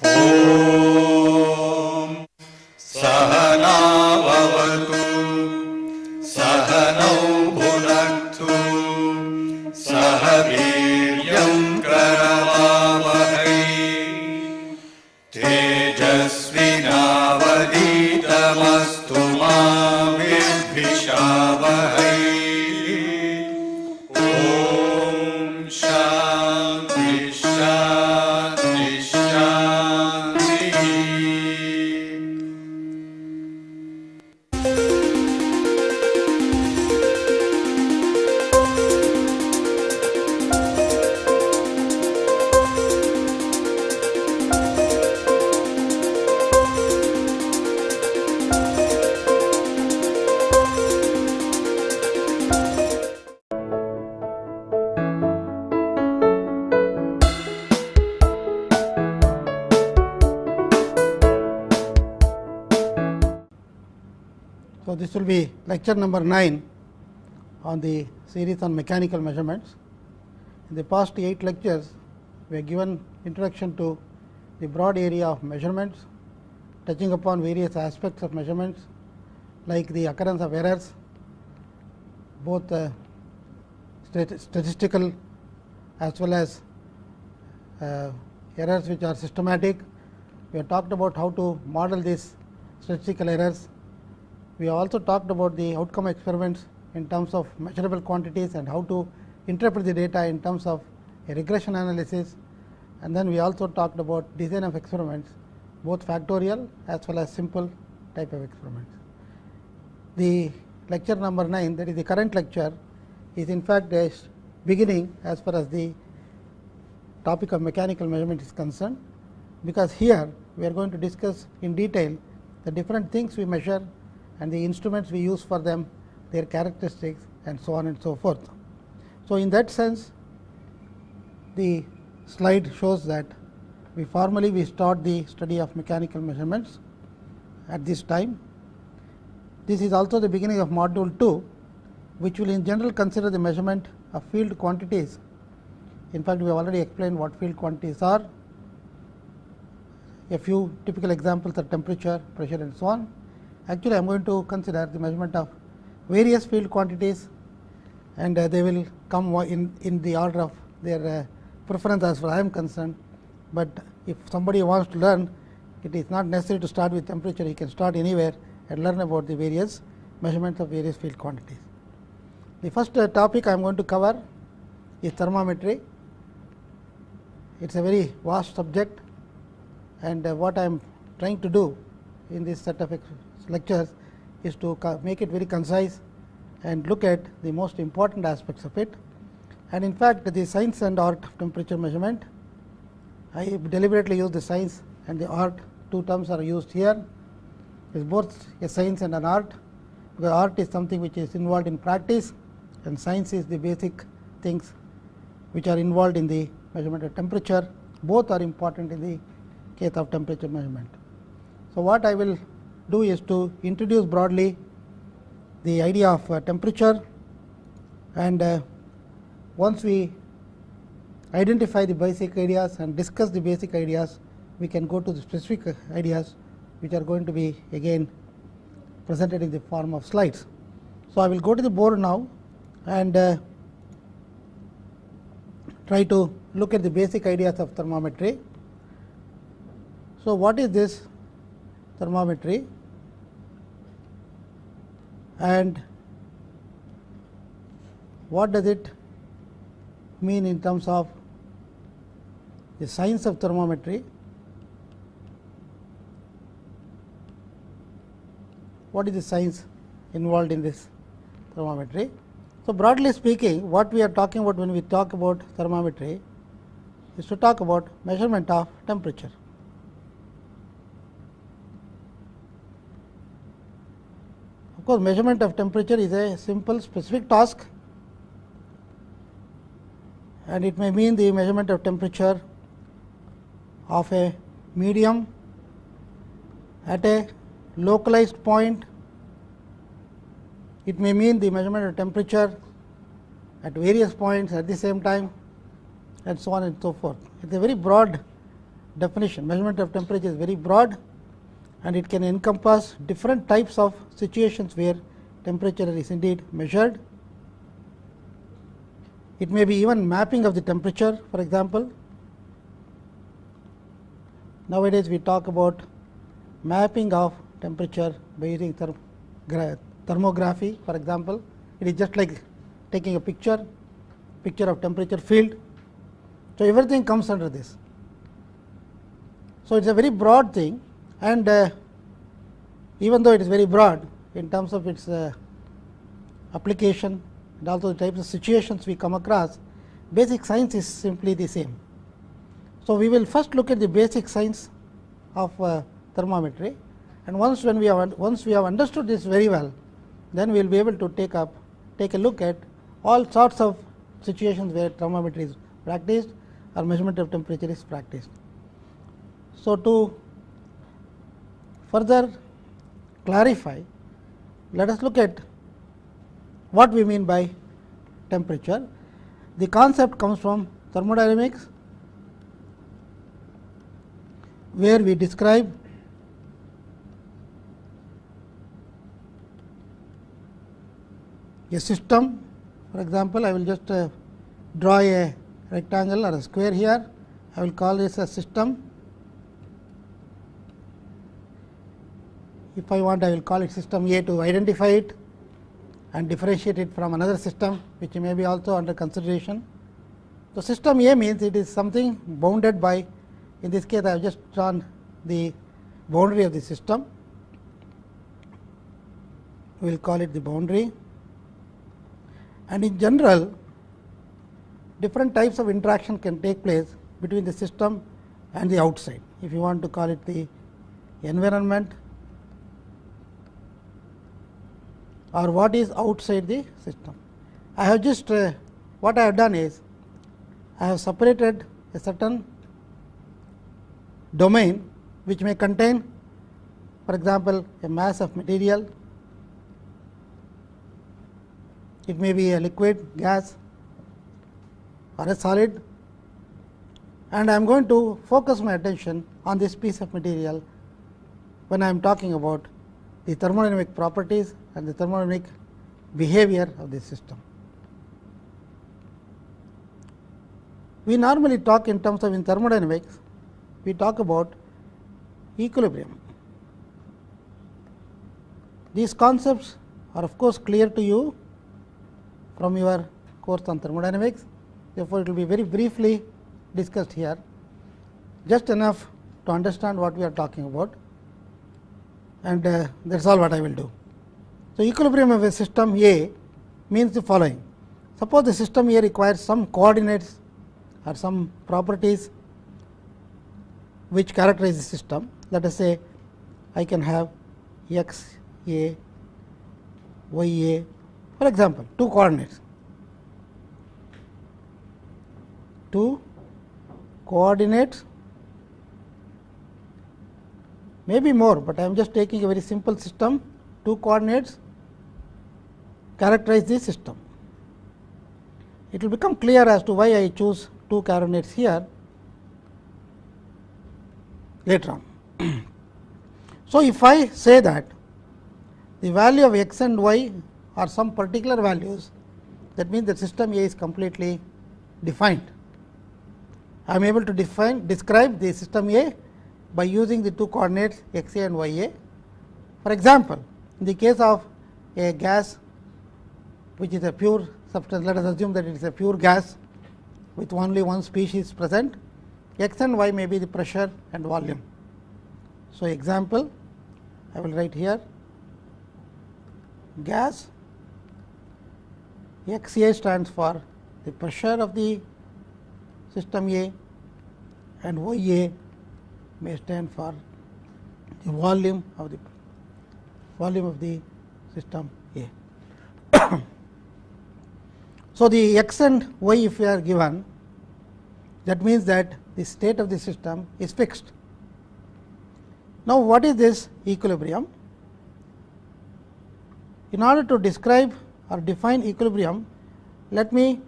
ॐ सहनाववतु सहनौ भुनक्तु सह वीर्यं करवावहै तेजस्विनावधीतमस्तु मा विद्विषावहै। ॐ शान्ति शान्ति शान्तिः। So, this will be lecture number 9 on the series on mechanical measurements. In the past 8 lectures, we have given introduction to the broad area of measurements, touching upon various aspects of measurements like the occurrence of errors, both statistical as well as errors which are systematic. We have talked about how to model these statistical errors. We have also talked about the outcome experiments in terms of measurable quantities and how to interpret the data in terms of a regression analysis, and then we also talked about design of experiments, both factorial as well as simple type of experiments. The lecture number 9, that is the current lecture, is in fact a beginning as far as the topic of mechanical measurement is concerned, because here we are going to discuss in detail the different things we measure and the instruments we use for them, their characteristics, and so on and so forth. So, in that sense, the slide shows that we start the study of mechanical measurements at this time. This is also the beginning of module 2, which will in general consider the measurement of field quantities. In fact, we have already explained what field quantities are. A few typical examples are temperature, pressure, and so on. Actually, I am going to consider the measurement of various field quantities, and they will come in the order of their preference as far as I am concerned. But if somebody wants to learn, it is not necessary to start with temperature. He can start anywhere and learn about the various measurements of various field quantities. The first topic I am going to cover is thermometry. It is a very vast subject, and what I am trying to do in this set of lectures is to make it very concise and look at the most important aspects of it. And in fact, the science and art of temperature measurement, I deliberately use the science and the art, two terms are used here. It is both a science and an art, because art is something which is involved in practice, and science is the basic things which are involved in the measurement of temperature. Both are important in the case of temperature measurement. So, what I will do is to introduce broadly the idea of temperature, and once we identify the basic ideas and discuss the basic ideas, we can go to the specific ideas which are going to be again presented in the form of slides. So, I will go to the board now and try to look at the basic ideas of thermometry. So, what is this thermometry, and what does it mean in terms of the science of thermometry? What is the science involved in this thermometry? So, broadly speaking, what we are talking about when we talk about thermometry is to talk about measurement of temperature. Of course, measurement of temperature is a simple specific task, and it may mean the measurement of temperature of a medium at a localized point. It may mean the measurement of temperature at various points at the same time, and so on and so forth. It is a very broad definition. Measurement of temperature is very broad and it can encompass different types of situations where temperature is indeed measured. It may be even mapping of the temperature. For example, nowadays we talk about mapping of temperature by using thermography. For example, it is just like taking a picture of temperature field. So, everything comes under this. So, it is a very broad thing, and even though it is very broad in terms of its application and also the types of situations we come across, basic science is simply the same. So, we will first look at the basic science of thermometry, and once we have understood this very well, then we will be able to take a look at all sorts of situations where thermometry is practiced or measurement of temperature is practiced. So, to further clarify, let us look at what we mean by temperature. The concept comes from thermodynamics, where we describe a system. For example, I will just draw a rectangle or a square here. I will call this a system. If I want, I will call it system A to identify it and differentiate it from another system which may be also under consideration. So, system A means it is something bounded by, in this case I have just drawn the boundary of the system. We will call it the boundary, and in general different types of interaction can take place between the system and the outside. If you want to call it the environment or what is outside the system. I have just what I have done is I have separated a certain domain which may contain, for example, a mass of material. It may be a liquid, gas or a solid, and I am going to focus my attention on this piece of material when I am talking about the thermodynamic properties and the thermodynamic behavior of the system. We normally talk in terms of, in thermodynamics, we talk about equilibrium. These concepts are of course clear to you from your course on thermodynamics. Therefore, it will be very briefly discussed here, just enough to understand what we are talking about, and that is all what I will do. So, equilibrium of a system A means the following. Suppose the system A requires some coordinates or some properties which characterize the system. Let us say I can have x A, y A, for example, 2 coordinates. 2 coordinates, maybe more, but I am just taking a very simple system. 2 coordinates characterize the system. It will become clear as to why I choose 2 coordinates here later on. So, if I say that the value of x and y are some particular values, that means the system A is completely defined. I am able to describe the system A by using the 2 coordinates x A and y A. For example, in the case of a gas which is a pure substance, let us assume that it is a pure gas with only one species present, x and y may be the pressure and volume. So, example I will write here gas, x A stands for the pressure of the system A and y A may stand for the volume of the system A. So, the x and y if we are given, that means that the state of the system is fixed. Now, what is this equilibrium? In order to describe or define equilibrium, let me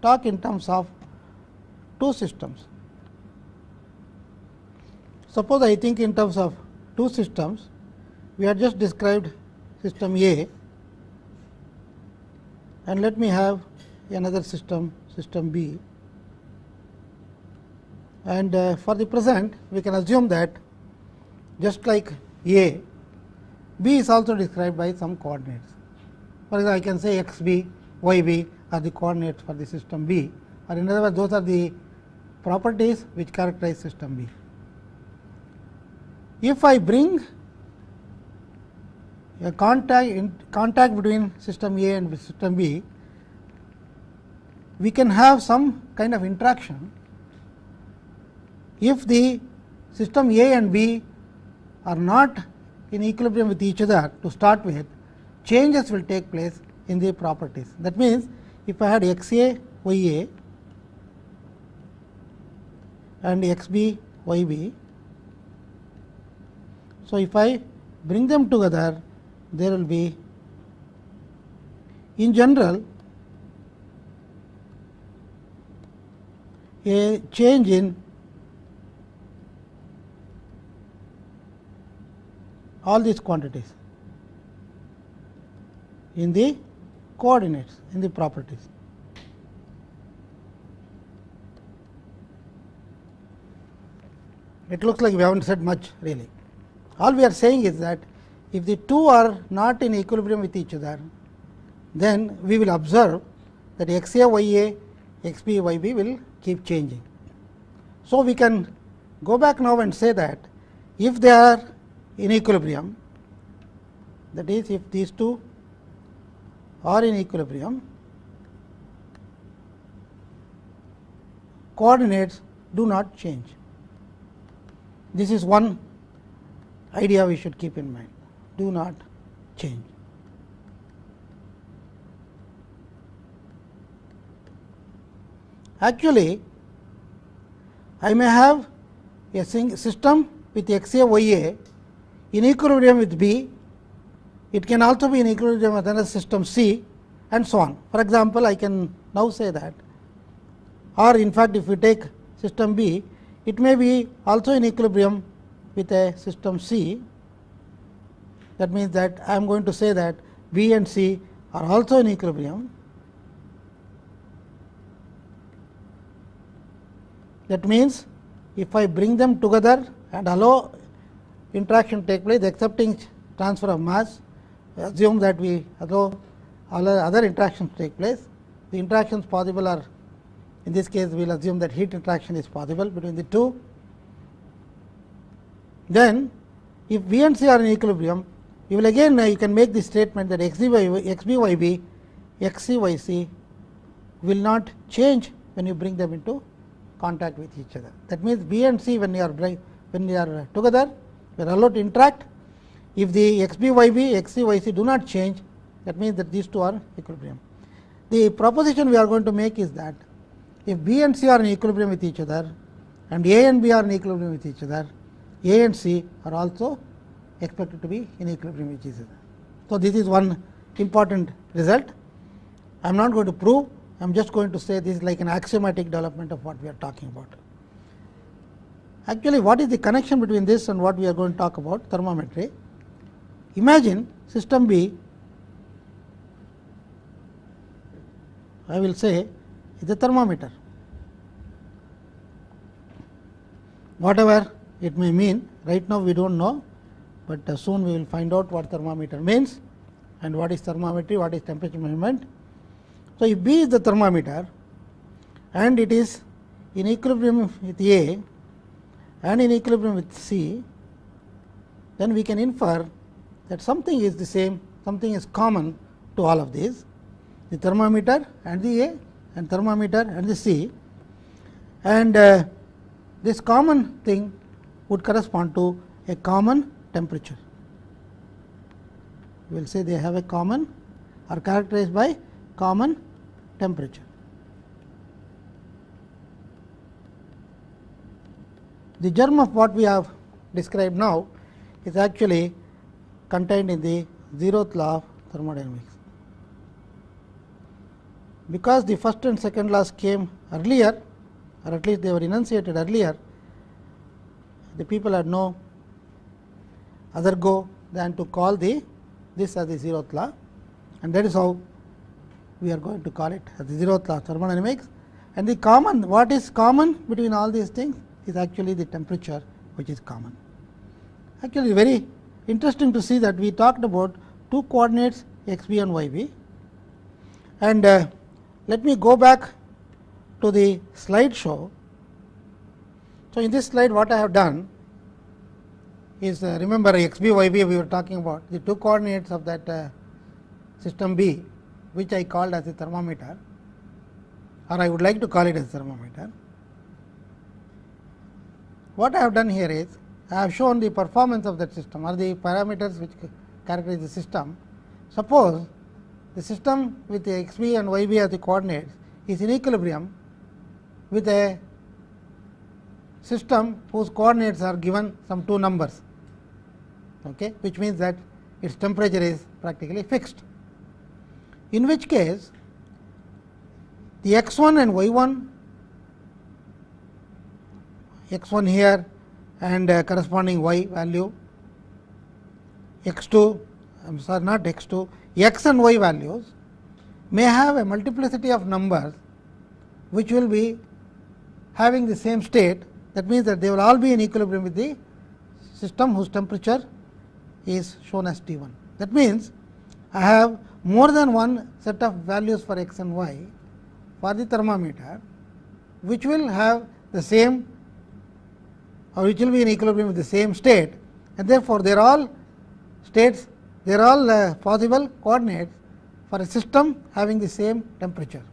talk in terms of 2 systems. Suppose I think in terms of two systems, we have just described system A, and let me have another system, system B, and for the present we can assume that just like A, B is also described by some coordinates. For example, I can say x b, y b are the coordinates for the system B, or in other words those are the properties which characterize system B. If I bring a contact between system A and system B, we can have some kind of interaction. If the system A and B are not in equilibrium with each other to start with, changes will take place in the properties. That means, if I had x a, y a and x b, y b, so if I bring them together, there will be in general a change in all these quantities in the coordinates, in the properties. It looks like we haven't said much really. All we are saying is that if the two are not in equilibrium with each other, then we will observe that x a, y a, x b, y b will keep changing. So, we can go back now and say that if they are in equilibrium, that is if these two are in equilibrium, coordinates do not change. This is one idea we should keep in mind, do not change. Actually, I may have a system with x a, y a in equilibrium with B. It can also be in equilibrium with another system C, and so on. For example, I can now say that, or in fact, if we take system B, it may be also in equilibrium with a system C. That means that I am going to say that B and C are also in equilibrium. That means, if I bring them together and allow interaction take place accepting transfer of mass, assume that we allow other interactions take place. The interactions possible are, in this case we will assume that heat interaction is possible between the two. Then if B and C are in equilibrium, you will again you can make the statement that x b, y b, x c, y c will not change when you bring them into contact with each other. That means, B and C when you are together, you are allowed to interact. If the x b, y b, x c, y c do not change, that means that these two are equilibrium. The proposition we are going to make is that if B and C are in equilibrium with each other and A and B are in equilibrium with each other, A and C are also expected to be in equilibrium with each other. So, this is one important result. I am not going to prove, I am just going to say this is like an axiomatic development of what we are talking about. Actually, what is the connection between this and what we are going to talk about, thermometry? Imagine system B, I will say, is a thermometer. Whatever it may mean, right now we do not know, but soon we will find out what thermometer means and what is thermometry, what is temperature measurement. So, if B is the thermometer and it is in equilibrium with A and in equilibrium with C, then we can infer that something is the same, something is common to all of these, the thermometer and the A and thermometer and the C, and this common thing would correspond to a common temperature. We will say they have a common, are characterized by common temperature. The germ of what we have described now is actually contained in the 0th law of thermodynamics. Because the first and second laws came earlier, or at least they were enunciated earlier, the people had no other go than to call this as the zeroth law, and that is how we are going to call it as the zeroth law of thermodynamics. And the common, what is common between all these things is actually the temperature, which is common. Actually, very interesting to see that we talked about two coordinates x b and y b, and let me go back to the slide show. So, in this slide what I have done is remember x b y b we were talking about the two coordinates of that system B, which I called as a thermometer, or I would like to call it as a thermometer. What I have done here is I have shown the performance of that system or the parameters which characterize the system. Suppose the system with the x b and y b as the coordinates is in equilibrium with a system whose coordinates are given some two numbers, okay, which means that its temperature is practically fixed. In which case the x1 and y1, x1 here and corresponding y value, x2, I am sorry, not x2, x and y values may have a multiplicity of numbers which will be having the same state. That means that they will all be in equilibrium with the system whose temperature is shown as T1. That means I have more than one set of values for x and y for the thermometer, which will have the same, or which will be in equilibrium with the same state, and therefore they are all states, they are all possible coordinates for a system having the same temperature.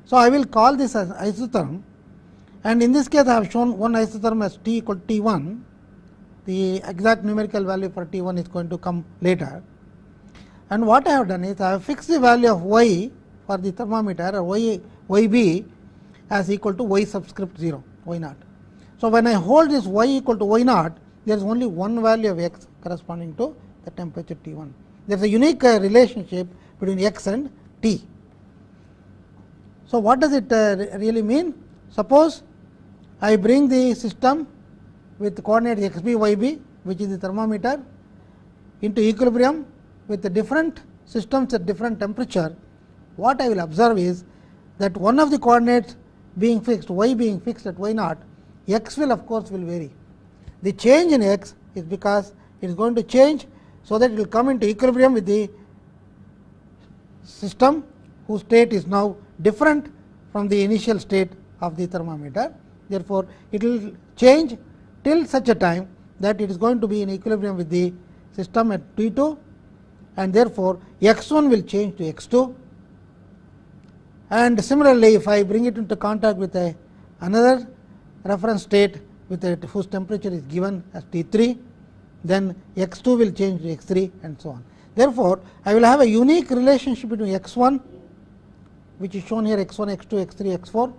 So, I will call this as isotherm, and in this case I have shown one isotherm as T equal to T1. The exact numerical value for T1 is going to come later. And what I have done is I have fixed the value of y for the thermometer, or yb as equal to y subscript 0, y naught. So, when I hold this y equal to y naught, there is only one value of x corresponding to the temperature T1. There is a unique relationship between x and T. So, what does it really mean? Suppose I bring the system with the coordinates x b y b, which is the thermometer, into equilibrium with the different systems at different temperature. What I will observe is that one of the coordinates being fixed, y being fixed at y naught, x will of course will vary. The change in x is because it is going to change, so that it will come into equilibrium with the system whose state is now different from the initial state of the thermometer. Therefore, it will change till such a time that it is going to be in equilibrium with the system at T2, and therefore, x1 will change to x2. And similarly, if I bring it into contact with another reference state with whose temperature is given as T3, then x2 will change to x3 and so on. Therefore, I will have a unique relationship between x1, which is shown here, x1, x2, x3, x4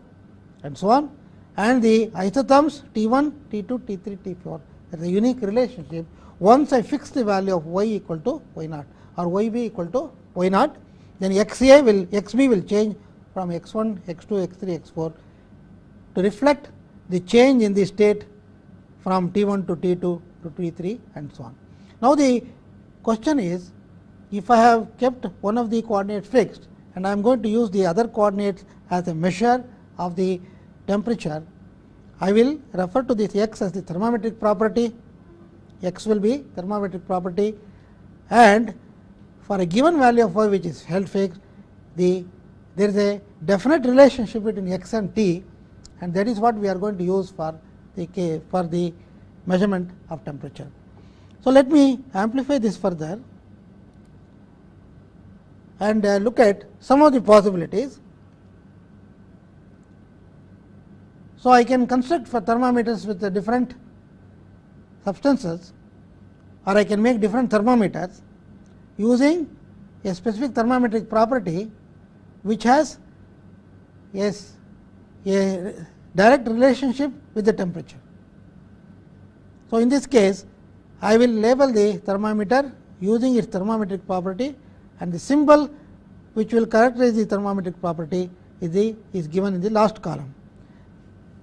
and so on, and the isotherms T1, T2, T3, T4. There is a unique relationship once I fix the value of y equal to y naught or yb equal to y naught, then xA will, xb will change from x1, x2, x3, x4 to reflect the change in the state from T1 to T2 to T3 and so on. Now, the question is, if I have kept one of the coordinates fixed and I am going to use the other coordinates as a measure of the temperature, I will refer to this x as the thermometric property, x will be thermometric property, and for a given value of y which is held fixed, there is a definite relationship between x and t, and that is what we are going to use for the measurement of temperature. So, let me amplify this further and look at some of the possibilities. So, I can construct for thermometers with the different substances, or I can make different thermometers using a specific thermometric property which has a direct relationship with the temperature. So, in this case I will label the thermometer using its thermometric property, and the symbol which will characterize the thermometric property is given in the last column.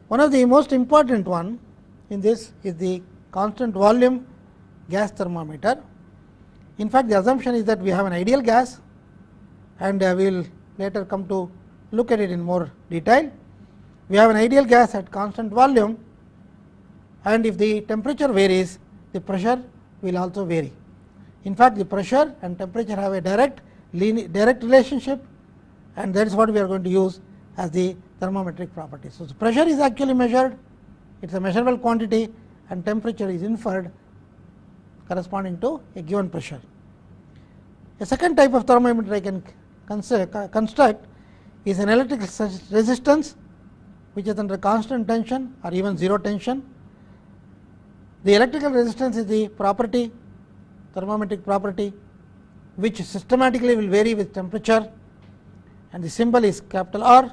One of the most important one in this is the constant volume gas thermometer. In fact, the assumption is that we have an ideal gas, and we will later come to look at it in more detail. We have an ideal gas at constant volume, and if the temperature varies, the pressure will also vary. In fact, the pressure and temperature have a direct relationship, and that is what we are going to use as the thermometric property. So, the pressure is actually measured, it is a measurable quantity, and temperature is inferred corresponding to a given pressure. A second type of thermometer I can construct is an electrical resistance which is under constant tension or even zero tension. The electrical resistance is the property, thermometric property, which systematically will vary with temperature, and the symbol is capital R.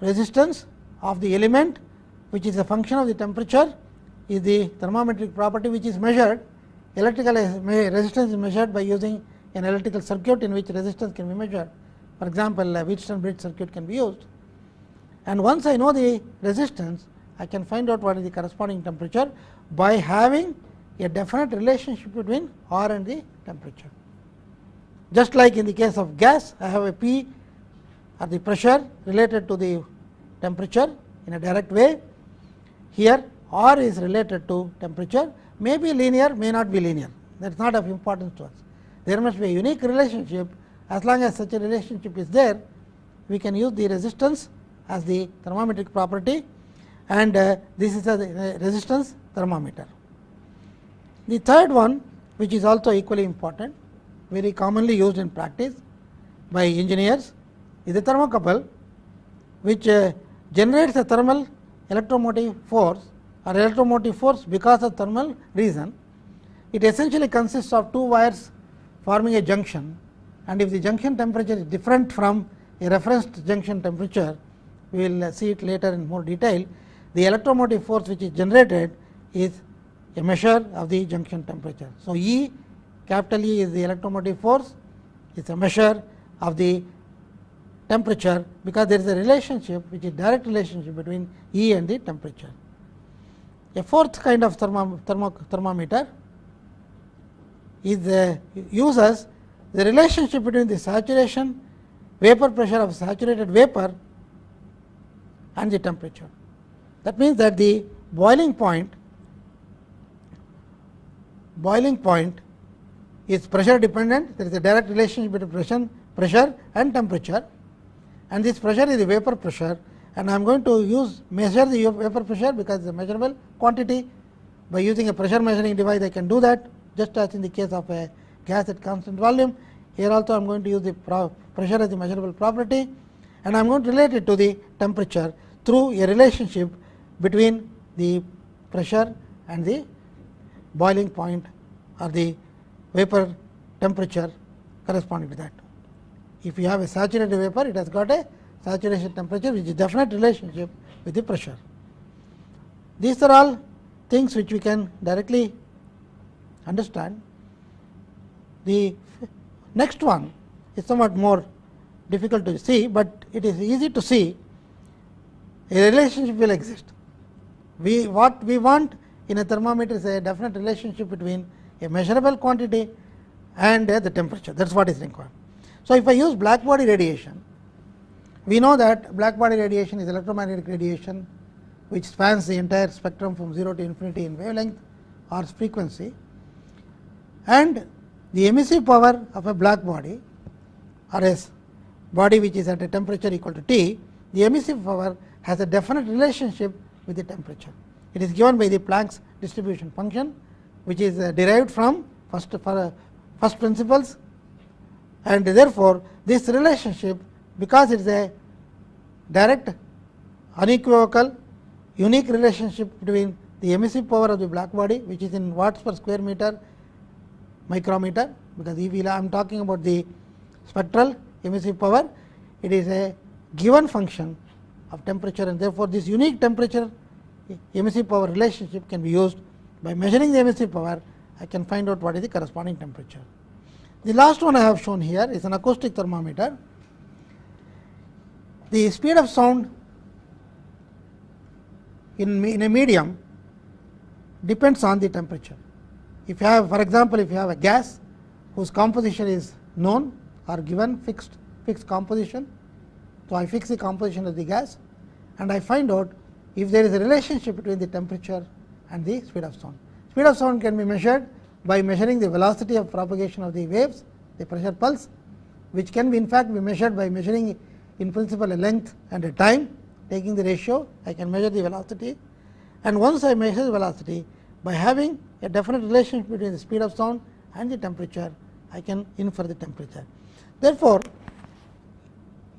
Resistance of the element, which is a function of the temperature, is the thermometric property which is measured. Electrical resistance is measured by using an electrical circuit in which resistance can be measured. For example, a Wheatstone bridge circuit can be used. And once I know the resistance, I can find out what is the corresponding temperature by having a definite relationship between R and the temperature. Just like in the case of gas, I have a P or the pressure related to the temperature in a direct way. Here R is related to temperature, may be linear, may not be linear, that is not of importance to us. There must be a unique relationship. As long as such a relationship is there, we can use the resistance as the thermometric property, and this is a resistance thermometer. The third one, which is also equally important, very commonly used in practice by engineers, is the thermocouple, which generates a thermal electromotive force or electromotive force because of thermal reason. It essentially consists of two wires forming a junction, and if the junction temperature is different from a reference junction temperature, we will see it later in more detail. The electromotive force which is generated is a measure of the junction temperature. So, E, capital E is the electromotive force, it is a measure of the temperature, because there is a relationship which is direct relationship between E and the temperature. A fourth kind of thermometer is uses the relationship between the saturation vapor pressure of saturated vapor and the temperature. That means that the boiling point is pressure dependent. There is a direct relationship between pressure and temperature, and this pressure is the vapor pressure, and I am going to measure the vapor pressure because it is a measurable quantity. By using a pressure measuring device, I can do that, just as in the case of a gas at constant volume. Here also I am going to use the pressure as the measurable property, and I am going to relate it to the temperature through a relationship between the pressure and the boiling point or the vapor temperature corresponding to that. If you have a saturated vapor, it has got a saturation temperature which is definite relationship with the pressure. These are all things which we can directly understand. The next one is somewhat more difficult to see, but it is easy to see. A relationship will exist. What we want in a thermometer is a definite relationship between a measurable quantity and the temperature. That is what is required. So, if I use black body radiation, we know that black body radiation is electromagnetic radiation which spans the entire spectrum from 0 to infinity in wavelength or frequency, and the emissive power of a black body or a body which is at a temperature equal to T, the emissive power has a definite relationship with the temperature. It is given by the Planck's distribution function, which is derived from first principles, and therefore, this relationship, because it is a direct, unequivocal, unique relationship between the emissive power of the black body, which is in watts per square meter micrometer, because if I am talking about the spectral emissive power, it is a given function of temperature, and therefore, this unique temperature emissive power relationship can be used. By measuring the emissive power, I can find out what is the corresponding temperature. The last one I have shown here is an acoustic thermometer. The speed of sound in a medium depends on the temperature. If you have, for example, if you have a gas whose composition is known or given fixed composition, so I fix the composition of the gas and I find out if there is a relationship between the temperature and the speed of sound. Speed of sound can be measured by measuring the velocity of propagation of the waves, the pressure pulse, which can be in fact be measured by measuring in principle a length and a time. Taking the ratio, I can measure the velocity, and once I measure the velocity, by having a definite relationship between the speed of sound and the temperature, I can infer the temperature. Therefore,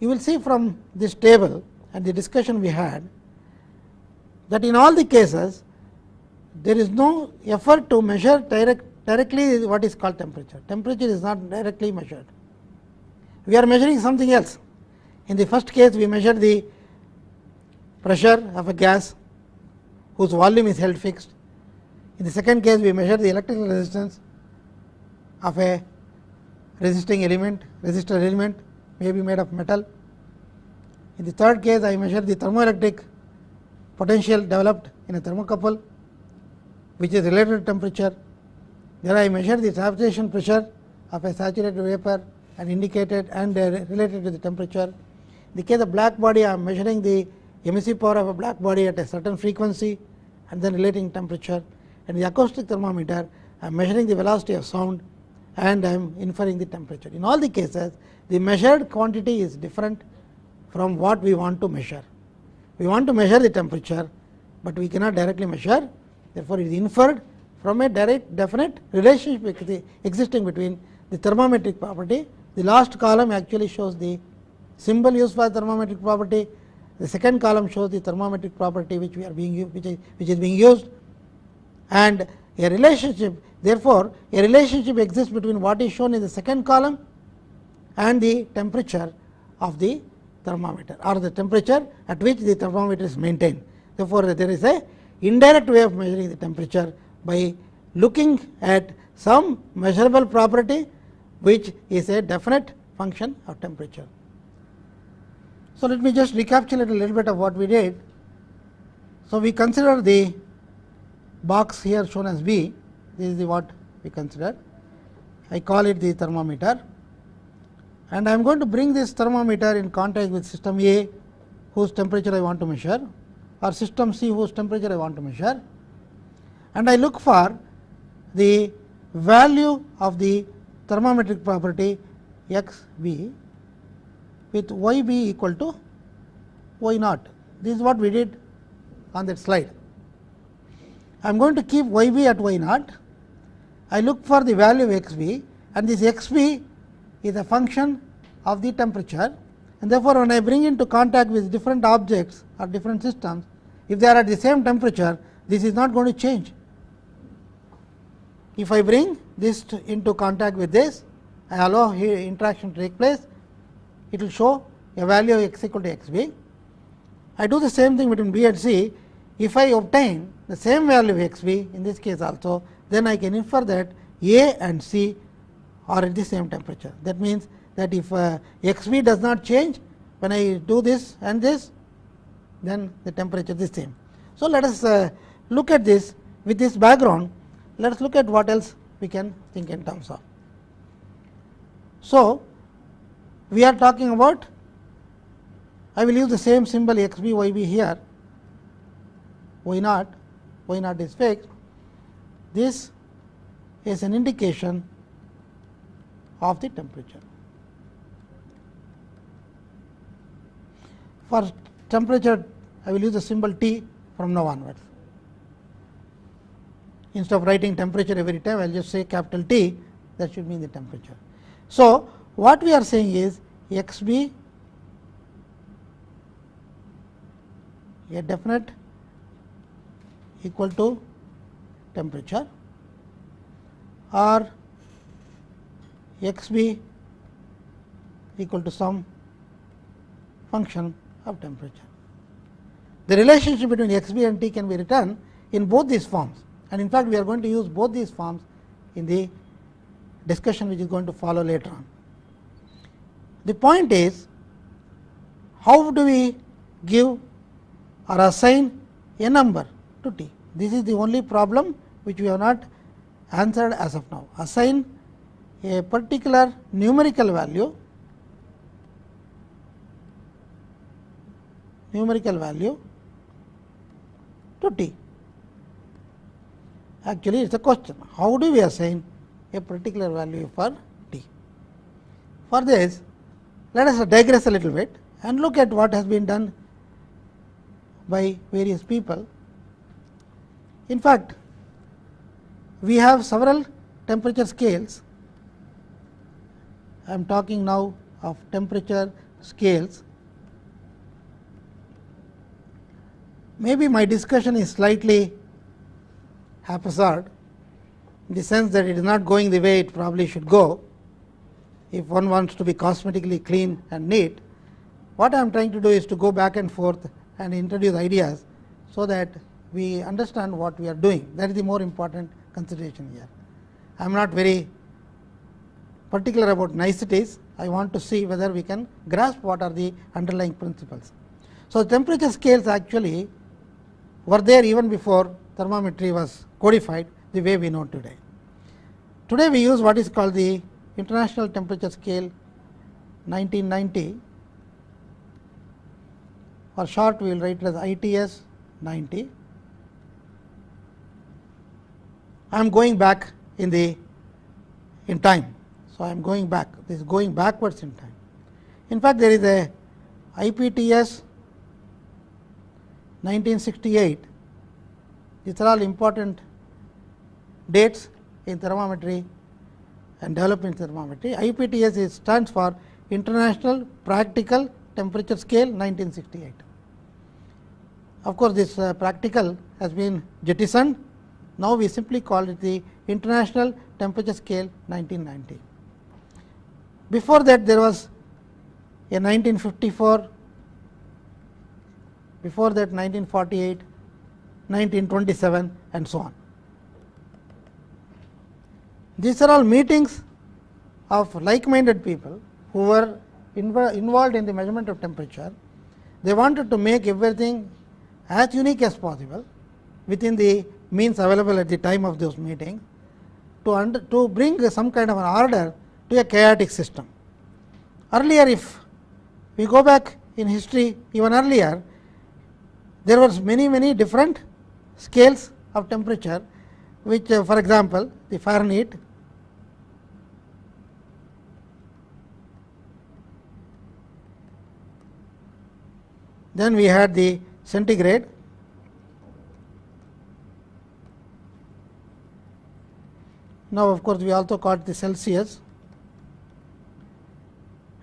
you will see from this table and the discussion we had that in all the cases there is no effort to measure directly what is called temperature. Temperature is not directly measured. We are measuring something else. In the first case, we measure the pressure of a gas whose volume is held fixed. In the second case, we measure the electrical resistance of a resistor element may be made of metal. In the third case, I measure the thermoelectric potential developed in a thermocouple, which is related to temperature. Then I measure the saturation pressure of a saturated vapor and indicated and related to the temperature. In the case of black body, I am measuring the emissive power of a black body at a certain frequency and then relating temperature. And the acoustic thermometer, I am measuring the velocity of sound and I am inferring the temperature. In all the cases, the measured quantity is different from what we want to measure. We want to measure the temperature, but we cannot directly measure. Therefore, it is inferred from a direct definite relationship existing between the thermometric property. The last column actually shows the symbol used for thermometric property. The second column shows the thermometric property which is being used, and a relationship. Therefore, a relationship exists between what is shown in the second column and the temperature of the thermometer, or the temperature at which the thermometer is maintained. Therefore, there is a indirect way of measuring the temperature by looking at some measurable property which is a definite function of temperature. So, let me just recapitulate a little bit of what we did. So, we consider the box here shown as B. This is what we considered. I call it the thermometer, and I am going to bring this thermometer in contact with system A, whose temperature I want to measure, or system C, whose temperature I want to measure, and I look for the value of the thermometric property x b with y b equal to y naught. This is what we did on that slide. I am going to keep y b at y naught. I look for the value of x b, and this x b is a function of the temperature, and therefore, when I bring into contact with different objects or different systems, if they are at the same temperature, this is not going to change. If I bring this into contact with this, I allow here interaction to take place, it will show a value of x equal to x b. I do the same thing between b and c. If I obtain the same value of x b in this case also, then I can infer that a and c are at the same temperature. That means that if x b does not change when I do this and this, then the temperature is the same. So, let us look at this with this background. Let us look at what else we can think in terms of. So, we are talking about, I will use the same symbol x b y b here, y naught is fixed. This is an indication of the temperature. For temperature, I will use the symbol T from now onwards. Instead of writing temperature every time, I will just say capital T, that should mean the temperature. So, what we are saying is x b a definite equal to temperature, or x b equal to some function of temperature. The relationship between x b and T can be written in both these forms, and in fact, we are going to use both these forms in the discussion which is going to follow later on. The point is, how do we give or assign a number to T? This is the only problem which we have not answered as of now. Assign a particular numerical value to t. Actually, it is a question, how do we assign a particular value for t? For this, let us digress a little bit and look at what has been done by various people. In fact, we have several temperature scales. I am talking now of temperature scales. Maybe my discussion is slightly haphazard, in the sense that it is not going the way it probably should go if one wants to be cosmetically clean and neat. What I am trying to do is to go back and forth and introduce ideas, so that we understand what we are doing. That is the more important consideration here. I am not very particular about niceties. I want to see whether we can grasp what are the underlying principles. So, temperature scales actually were there even before thermometry was codified the way we know today. Today we use what is called the International Temperature Scale 1990, for short we will write it as ITS 90. I am going back in time. So, I am going back, this is going backwards in time. In fact, there is a IPTS 1968. These are all important dates in thermometry and development thermometry. IPTS stands for International Practical Temperature Scale 1968. Of course, this practical has been jettisoned. Now, we simply call it the International Temperature Scale 1990. Before that, there was a 1954, before that 1948, 1927 and so on. These are all meetings of like-minded people who were involved in the measurement of temperature. They wanted to make everything as unique as possible within the means available at the time of those meetings, to bring some kind of an order to a chaotic system. Earlier, if we go back in history even earlier, there was many different scales of temperature, which for example, the Fahrenheit, then we had the centigrade, now of course, we also got the Celsius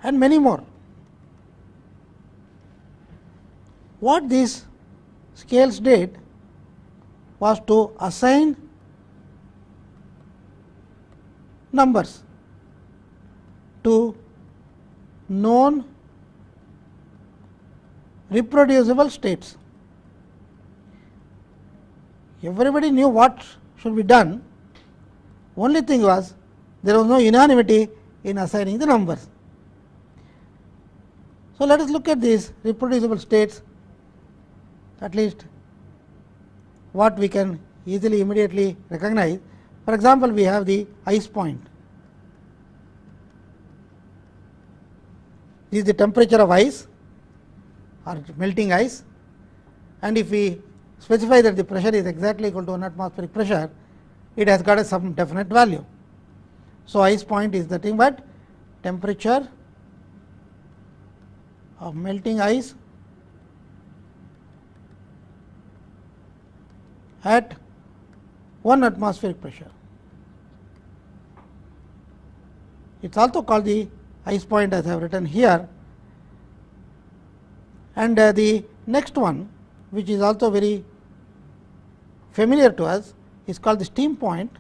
and many more. What these scales did was to assign numbers to known reproducible states. Everybody knew what should be done. Only thing was, there was no unanimity in assigning the numbers. So, let us look at these reproducible states, at least what we can easily immediately recognize. For example, we have the ice point. This is the temperature of ice or melting ice, and if we specify that the pressure is exactly equal to 1 atmospheric pressure, it has got some definite value. So, ice point is nothing but temperature of melting ice at 1 atmospheric pressure. It is also called the ice point, as I have written here. And the next one, which is also very familiar to us, is called the steam point,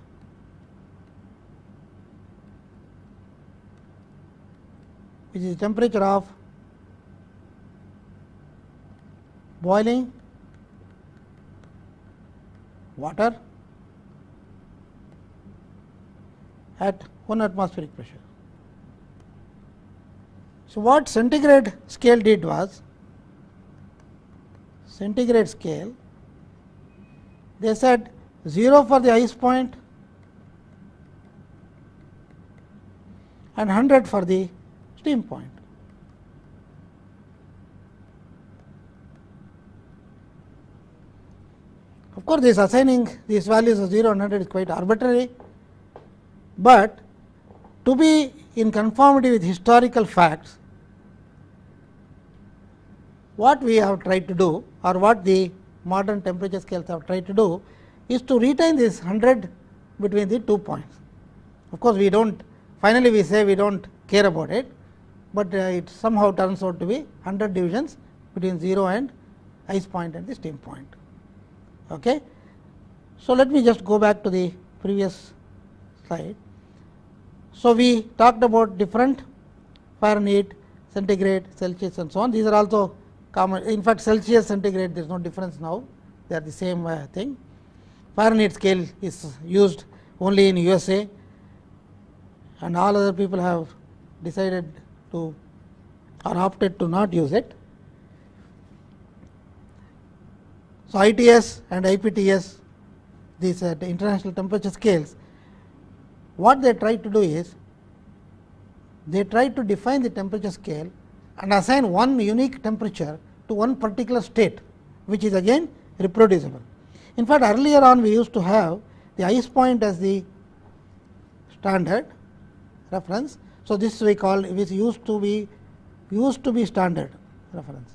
which is temperature of boiling water at 1 atmospheric pressure. So, what centigrade scale did was, centigrade scale they said 0 for the ice point and 100 for the steam point. Of course, this assigning these values of 0 and 100 is quite arbitrary, but to be in conformity with historical facts, what we have tried to do, or what the modern temperature scales have tried to do, is to retain this 100 between the 2 points. Of course, we do not finally we say we do not care about it, but it somehow turns out to be 100 divisions between 0 and ice point and the steam point. Okay. So, let me just go back to the previous slide. So, we talked about different Fahrenheit, centigrade, Celsius and so on. These are also common. In fact, Celsius, centigrade, there is no difference now, they are the same thing. Fahrenheit scale is used only in USA, and all other people have decided to or opted to not use it. So, ITS and IPTS, these the international temperature scales, what they try to do is they try to define the temperature scale and assign one unique temperature to one particular state, which is again reproducible. In fact, earlier on we used to have the ice point as the standard reference. So, this we call, which used to be standard reference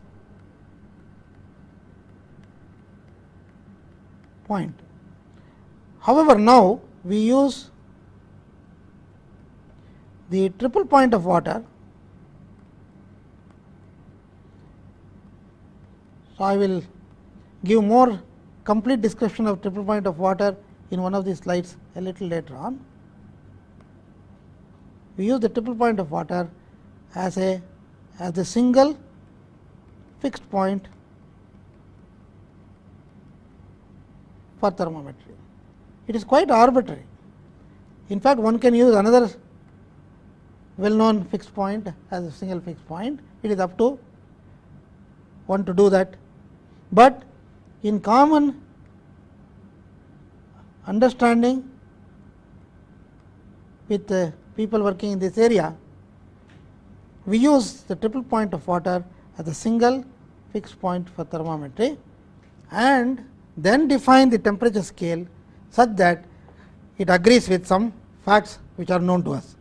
point. However, now we use the triple point of water. So, I will give more complete description of triple point of water in one of these slides a little later on. We use the triple point of water as a single fixed point for thermometry. It is quite arbitrary. In fact, one can use another well known fixed point as a single fixed point. It is up to one to do that, but in common understanding with people working in this area, we use the triple point of water as a single fixed point for thermometry and then define the temperature scale such that it agrees with some facts which are known to us.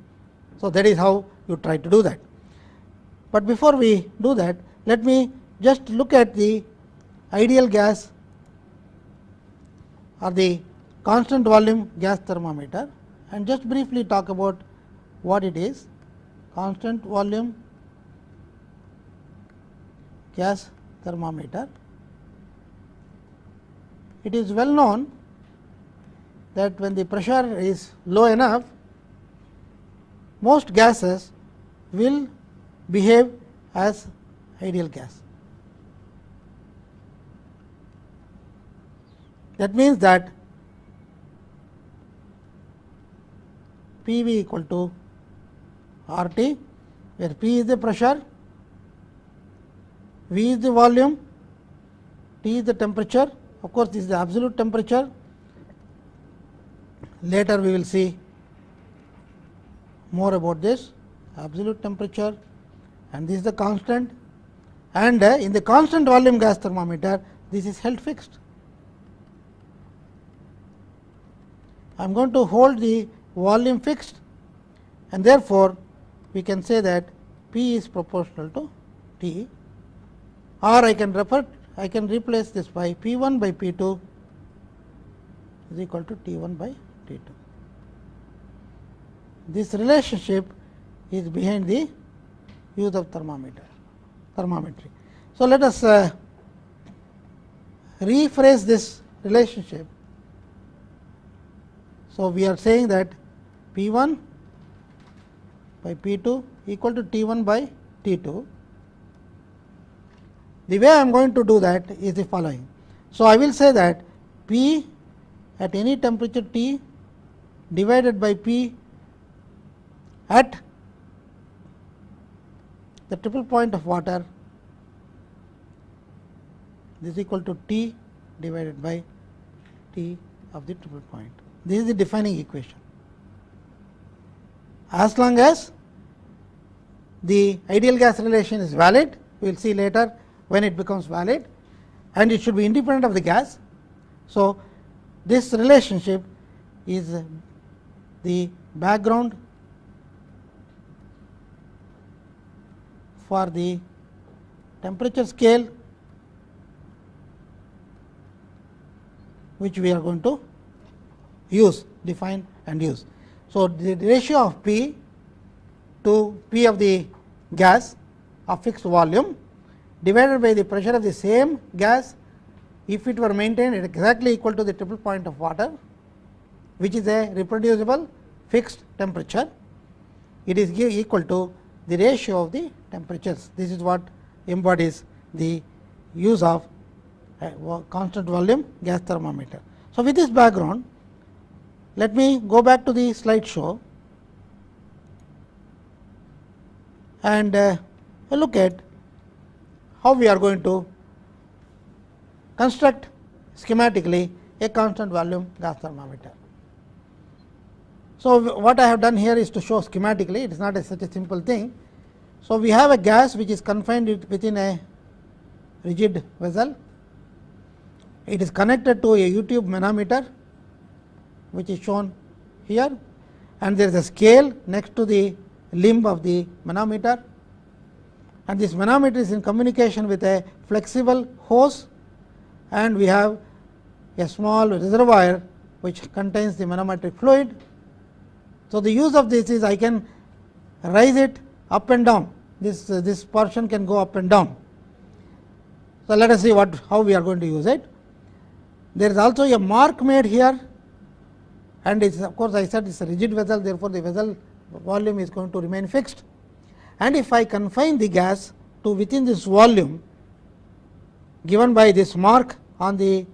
So, that is how you try to do that. But before we do that, let me just look at the ideal gas or the constant volume gas thermometer and just briefly talk about what it is. Constant volume gas thermometer. It is well known that when the pressure is low enough, most gases will behave as ideal gas. That means that P V equal to R T, where P is the pressure, V is the volume, T is the temperature. Of course, this is the absolute temperature. Later we will see more about this absolute temperature, and this is the constant, and in the constant volume gas thermometer this is held fixed. I am going to hold the volume fixed, and therefore, we can say that P is proportional to T, or I can replace this by P 1 by P 2 is equal to T 1 by T 2. This relationship is behind the use of thermometry. So, let us rephrase this relationship. So, we are saying that P 1 by P 2 equal to T 1 by T 2. The way I am going to do that is the following. So, I will say that P at any temperature T divided by P at the triple point of water, this is equal to T divided by T of the triple point. This is the defining equation. As long as the ideal gas relation is valid, we will see later when it becomes valid, and it should be independent of the gas. So, this relationship is the background for the temperature scale which we are going to use, define and use. So, the ratio of P to P of the gas of fixed volume divided by the pressure of the same gas, if it were maintained at exactly equal to the triple point of water, which is a reproducible fixed temperature, it is equal to the ratio of the temperatures. This is what embodies the use of constant volume gas thermometer. So, with this background, let me go back to the slide show and look at how we are going to construct schematically a constant volume gas thermometer. So, what I have done here is to show schematically, it is not such a simple thing. So, we have a gas which is confined within a rigid vessel. It is connected to a U-tube manometer which is shown here, and there is a scale next to the limb of the manometer, and this manometer is in communication with a flexible hose, and we have a small reservoir which contains the manometric fluid. So, the use of this is I can raise it up and down, this portion can go up and down. So, let us see how we are going to use it. There is also a mark made here, and it is, of course, I said it is a rigid vessel, therefore, the vessel volume is going to remain fixed, and if I confine the gas to within this volume given by this mark on the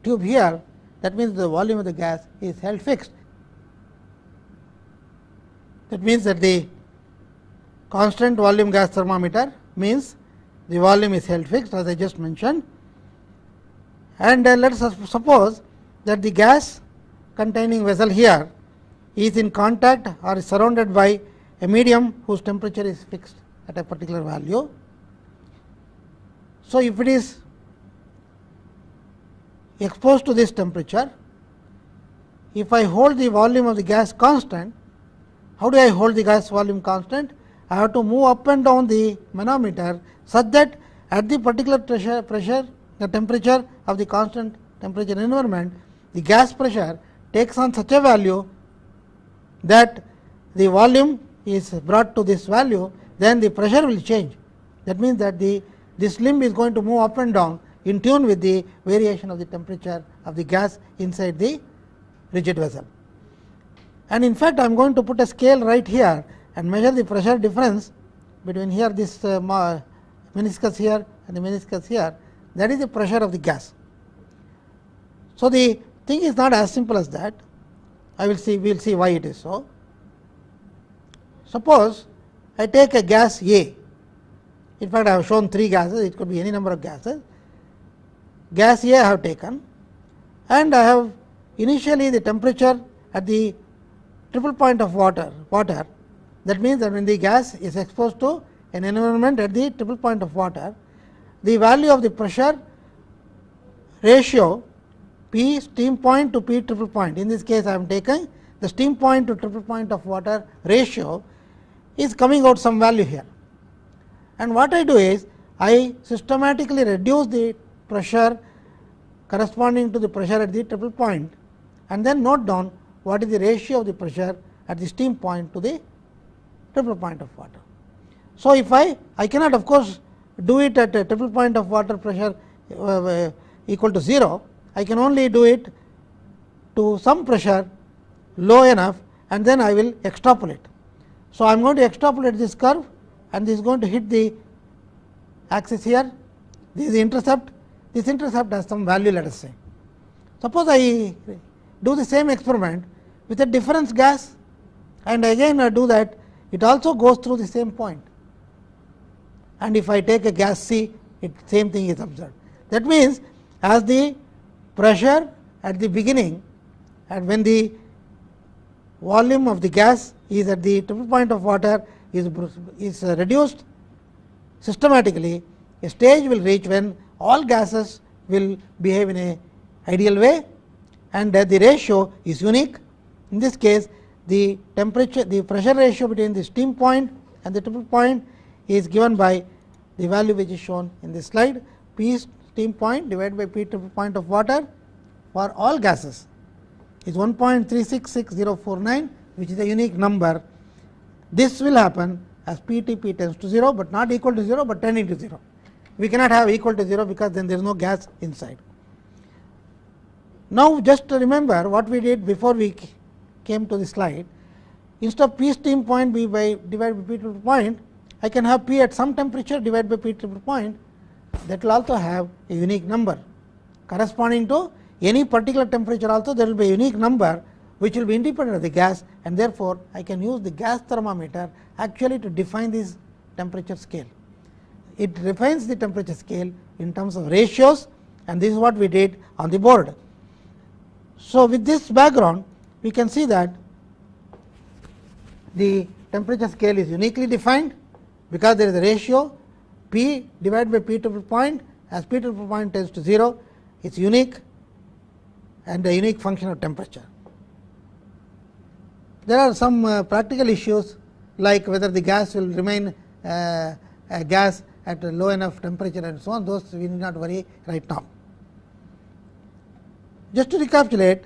tube here, that means the volume of the gas is held fixed. That means that the constant volume gas thermometer means the volume is held fixed, as I just mentioned, and let us suppose that the gas containing vessel here is in contact or is surrounded by a medium whose temperature is fixed at a particular value. So, if it is exposed to this temperature, if I hold the volume of the gas constant, how do I hold the gas volume constant? I have to move up and down the manometer such that at the particular pressure, the temperature of the constant temperature environment, the gas pressure takes on such a value that the volume is brought to this value, then the pressure will change. That means that this limb is going to move up and down in tune with the variation of the temperature of the gas inside the rigid vessel. And in fact, I am going to put a scale right here and measure the pressure difference between here this meniscus here and the meniscus here, that is the pressure of the gas. So, the thing is not as simple as that. We will see why it is so. Suppose I take a gas A. In fact, I have shown 3 gases, it could be any number of gases. Gas A I have taken, and I have initially the temperature at the triple point of water. That means that when the gas is exposed to an environment at the triple point of water, the value of the pressure ratio P steam point to P triple point, in this case I am taking the steam point to triple point of water ratio is coming out some value here. And what I do is I systematically reduce the pressure corresponding to the pressure at the triple point, and then note down what is the ratio of the pressure at the steam point to the triple point of water. So, if I cannot of course do it at a triple point of water pressure equal to 0, I can only do it to some pressure low enough, and then I will extrapolate. So, I am going to extrapolate this curve, and this is going to hit the axis here. This is the intercept. This intercept has some value, let us say. Suppose I do the same experiment with a difference gas, and again I do that, it also goes through the same point. And if I take a gas C, same thing is observed. That means, as the pressure at the beginning, and when the volume of the gas is at the triple point of water is reduced systematically, a stage will reach when all gases will behave in a ideal way, and the ratio is unique. In this case, the temperature, the pressure ratio between the steam point and the triple point is given by the value which is shown in this slide, P steam point divided by P triple point of water for all gases is 1.366049, which is a unique number. This will happen as PTP tends to 0, but not equal to 0, but tending to 0. We cannot have equal to 0 because then there is no gas inside. Now, just to remember what we did before we came to the slide, instead of P steam point divided by P triple point, I can have P at some temperature divided by P triple point, that will also have a unique number corresponding to any particular temperature. Also there will be a unique number which will be independent of the gas, and therefore, I can use the gas thermometer actually to define this temperature scale. It defines the temperature scale in terms of ratios, and this is what we did on the board. So, with this background, we can see that the temperature scale is uniquely defined because there is a ratio P divided by P triple point. As P triple point tends to 0, it is unique and a unique function of temperature. There are some practical issues like whether the gas will remain a gas at a low enough temperature and so on. Those we need not worry right now. Just to recapitulate,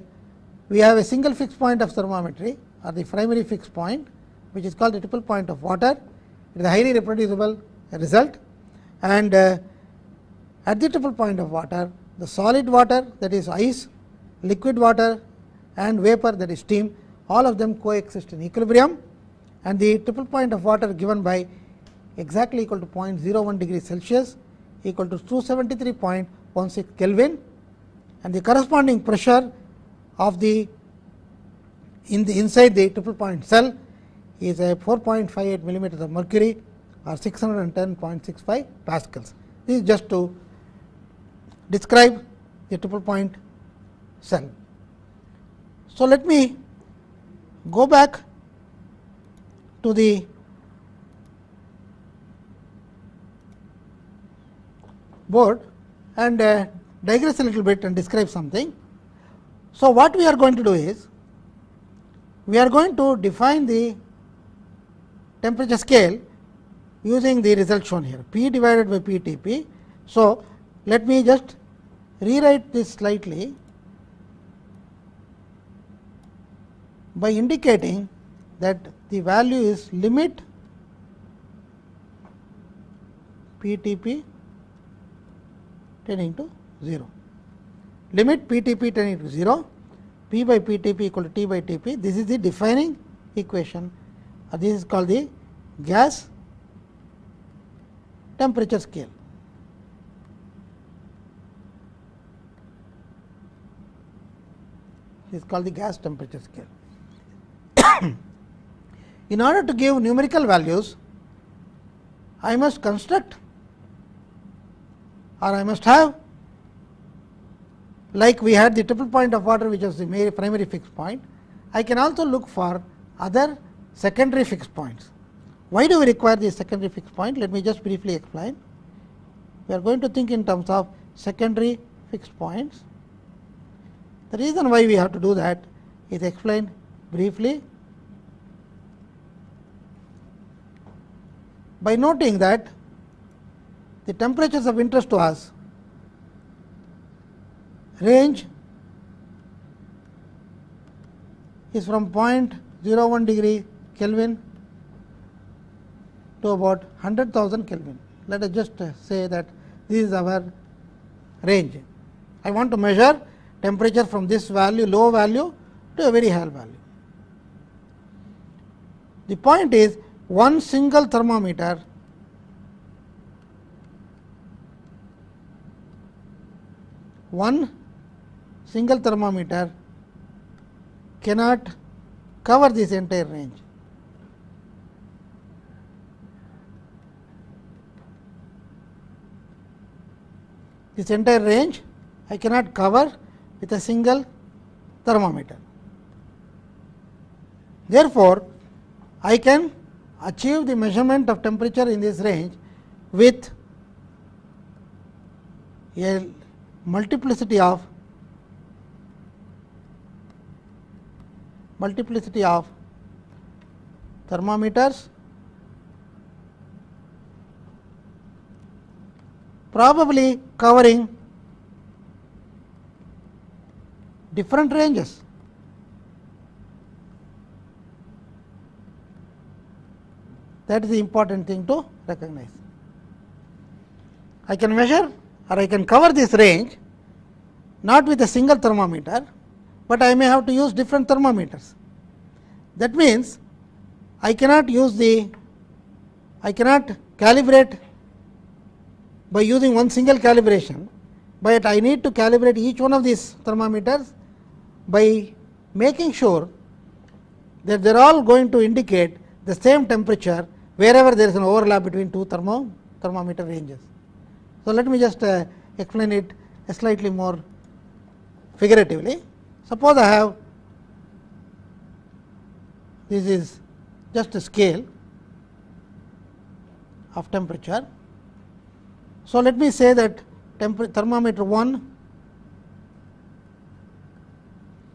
we have a single fixed point of thermometry or the primary fixed point, which is called the triple point of water. It is a highly reproducible result, and at the triple point of water, the solid water, that is ice, liquid water and vapor, that is steam, all of them coexist in equilibrium, and the triple point of water given by exactly equal to 0.01 degree Celsius equal to 273.16 Kelvin, and the corresponding pressure of the inside the triple point cell is a 4.58 millimeters of mercury or 610.65 pascals. This is just to describe the triple point cell. So, let me go back to the board and digress a little bit and describe something. So, what we are going to do is, we are going to define the temperature scale using the result shown here, P divided by PTP. So, let me just rewrite this slightly by indicating that the value is limit PTP tending to 0. Limit PTP tending to 0, P by PTP equal to T by Tp. This is the defining equation. This is called the gas temperature scale. This is called the gas temperature scale. In order to give numerical values, I must construct or I must have, like we had the triple point of water, which was the primary fixed point. I can also look for other secondary fixed points. Why do we require the secondary fixed point? Let me just briefly explain. We are going to think in terms of secondary fixed points. The reason why we have to do that is explained briefly by noting that the temperatures of interest to us range is from 0.01 degree Kelvin to about 100,000 Kelvin. Let us just say that this is our range. I want to measure temperature from this value, low value, to a very high value. The point is, one single thermometer cannot cover this entire range. This entire range I cannot cover with a single thermometer. Therefore, I can achieve the measurement of temperature in this range with a multiplicity of thermometers, probably covering different ranges. That is the important thing to recognize. I can measure or I can cover this range not with a single thermometer, but I may have to use different thermometers. That means I cannot calibrate by using one single calibration, but I need to calibrate each one of these thermometers by making sure that they are all going to indicate the same temperature wherever there is an overlap between two thermometer ranges. So, let me just explain it slightly more figuratively. Suppose I have, this is just a scale of temperature. So, let me say that thermometer 1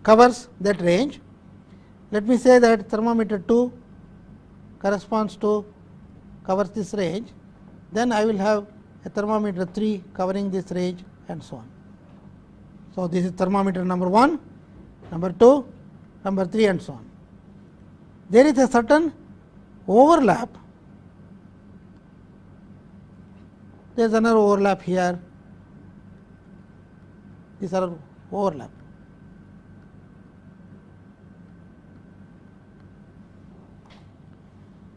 covers that range. Let me say that thermometer 2 corresponds to covers this range, then I will have a thermometer 3 covering this range and so on. So, this is thermometer number 1, number 2, number 3 and so on. There is a certain overlap, there is another overlap here, these are overlap.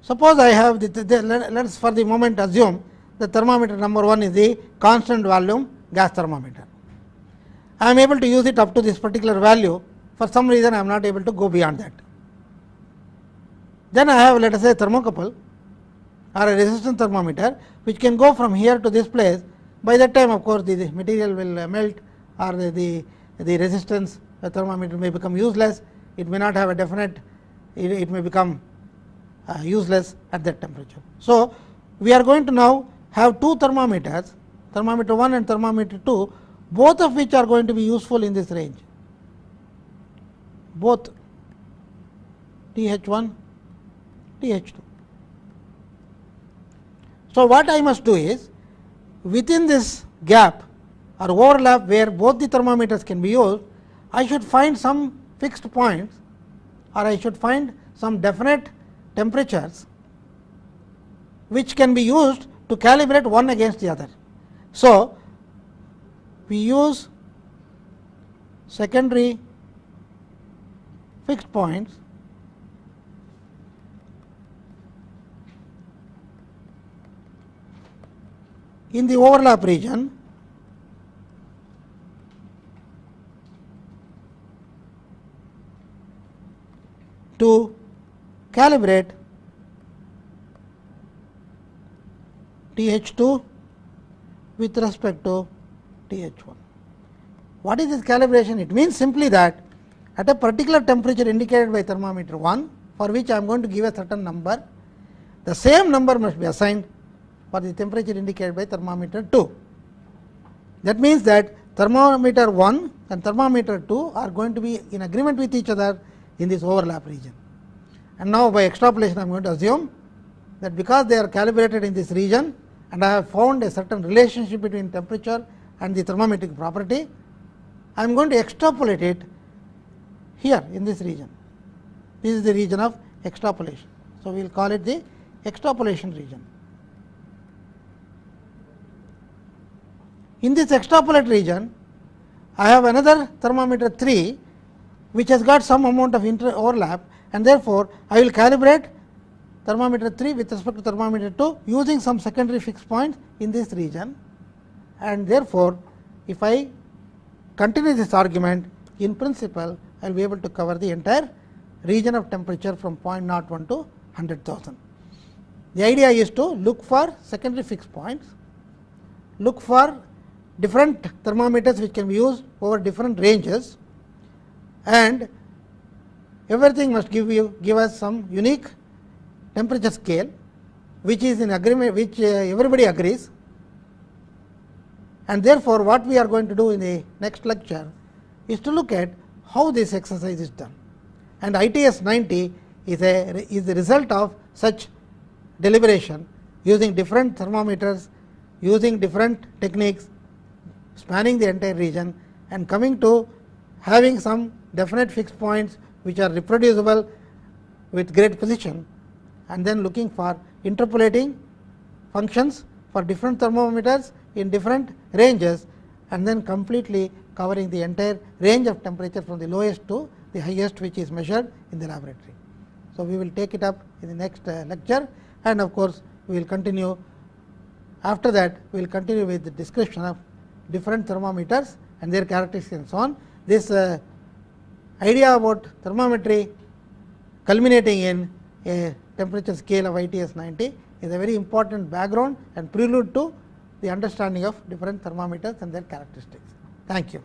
Suppose I have let us for the moment assume the thermometer number 1 is the constant volume gas thermometer. I am able to use it up to this particular value. For some reason I am not able to go beyond that. Then I have, let us say, thermocouple or a resistance thermometer which can go from here to this place. By that time, of course, the material will melt or the resistance thermometer may become useless. It may not have a definite, it may become useless at that temperature. So, we are going to now have two thermometers, thermometer 1 and thermometer 2, both of which are going to be useful in this range, both TH1, TH2. So, what I must do is, within this gap or overlap where both the thermometers can be used, I should find some fixed points or I should find some definite temperatures which can be used to calibrate one against the other. So, we use secondary fixed points in the overlap region to calibrate TH2 with respect to TH1. What is this calibration? It means simply that at a particular temperature indicated by thermometer 1, for which I am going to give a certain number, the same number must be assigned for the temperature indicated by thermometer 2. That means that thermometer 1 and thermometer 2 are going to be in agreement with each other in this overlap region. And now, by extrapolation, I am going to assume that because they are calibrated in this region and I have found a certain relationship between temperature and the thermometric property, I am going to extrapolate it here in this region. This is the region of extrapolation. So, we will call it the extrapolation region. In this extrapolate region, I have another thermometer 3 which has got some amount of overlap, and therefore, I will calibrate thermometer 3 with respect to thermometer 2 using some secondary fixed points in this region, and therefore, if I continue this argument, in principle I will be able to cover the entire region of temperature from 0.01 to 100,000. The idea is to look for secondary fixed points, look for different thermometers which can be used over different ranges, and everything must give us some unique temperature scale which is in agreement, which everybody agrees. And therefore, what we are going to do in the next lecture is to look at how this exercise is done, and ITS 90 is the result of such deliberation using different thermometers, using different techniques, spanning the entire region, and coming to having some definite fixed points which are reproducible with great precision, and then looking for interpolating functions for different thermometers in different ranges, and then completely covering the entire range of temperature from the lowest to the highest which is measured in the laboratory. So, we will take it up in the next lecture, and of course, we will continue after that. We will continue with the description of different thermometers and their characteristics and so on. This idea about thermometry culminating in a temperature scale of ITS 90 is a very important background and prelude to the understanding of different thermometers and their characteristics. Thank you.